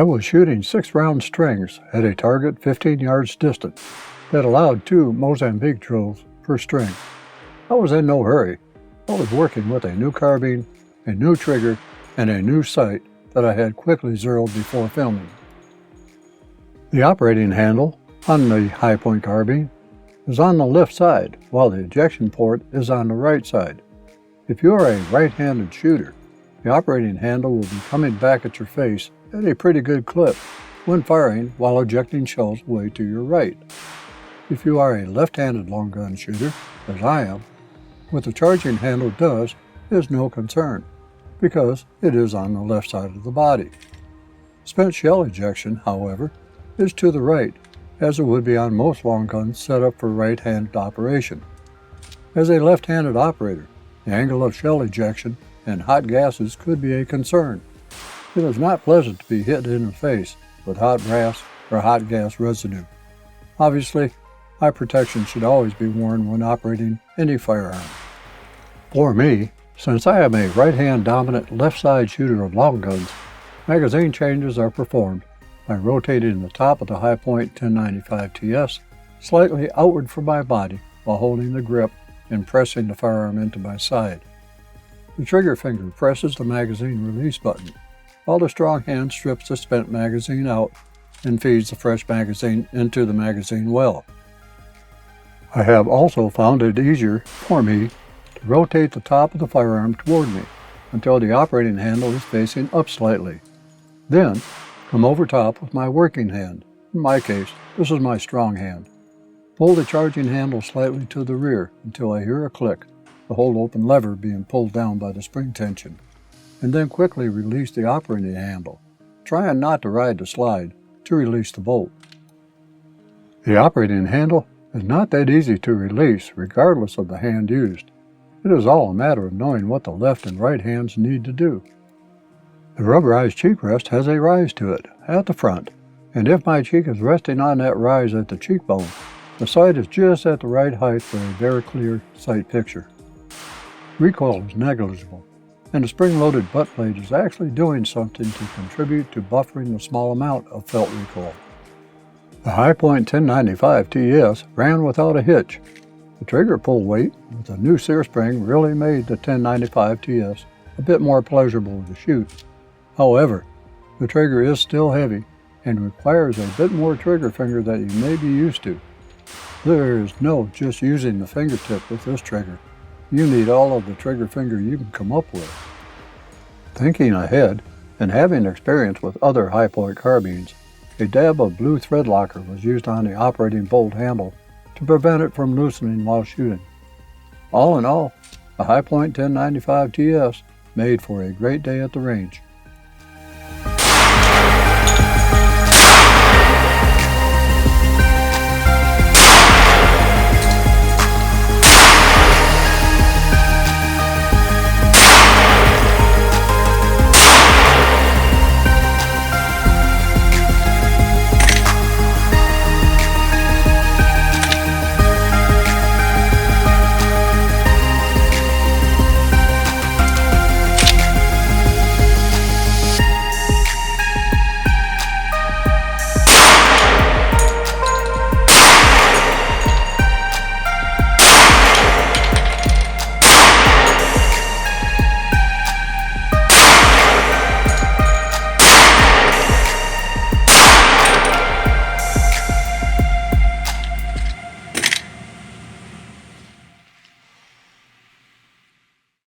I was shooting 6-round strings at a target 15 yards distant that allowed 2 Mozambique drills per string. I was in no hurry. I was working with a new carbine, a new trigger, and a new sight that I had quickly zeroed before filming. The operating handle on the high-point carbine is on the left side, while the ejection port is on the right side. If you are a right-handed shooter, the operating handle will be coming back at your face at a pretty good clip when firing while ejecting shells way to your right. If you are a left-handed long gun shooter, as I am, what the charging handle does is no concern, because it is on the left side of the body. Spent shell ejection, however, is to the right, as it would be on most long guns set up for right-handed operation. As a left-handed operator, the angle of shell ejection and hot gases could be a concern. It is not pleasant to be hit in the face with hot brass or hot gas residue. Obviously, eye protection should always be worn when operating any firearm. For me, since I am a right-hand dominant left-side shooter of long guns, magazine changes are performed by rotating the top of the high-point 1095TS slightly outward from my body while holding the grip and pressing the firearm into my side. The trigger finger presses the magazine release button, while the strong hand strips the spent magazine out and feeds the fresh magazine into the magazine well. I have also found it easier for me to rotate the top of the firearm toward me until the operating handle is facing up slightly. Then, come over top with my working hand. In my case, this is my strong hand. Pull the charging handle slightly to the rear until I hear a click, the hold open lever being pulled down by the spring tension, and then quickly release the operating handle, trying not to ride the slide to release the bolt. The operating handle is not that easy to release regardless of the hand used. It is all a matter of knowing what the left and right hands need to do. The rubberized cheek rest has a rise to it at the front, and if my cheek is resting on that rise at the cheekbone, the sight is just at the right height for a very clear sight picture. Recoil is negligible, and the spring-loaded butt plate is actually doing something to contribute to buffering the small amount of felt recoil. The high-point 1095TS ran without a hitch. The trigger pull weight with a new sear spring really made the 1095TS a bit more pleasurable to shoot. However, the trigger is still heavy and requires a bit more trigger finger than you may be used to. There is no just using the fingertip with this trigger. You need all of the trigger finger you can come up with. Thinking ahead and having experience with other high-point carbines, a dab of blue thread locker was used on the operating bolt handle to prevent it from loosening while shooting. All in all, a high-point 1095TS made for a great day at the range.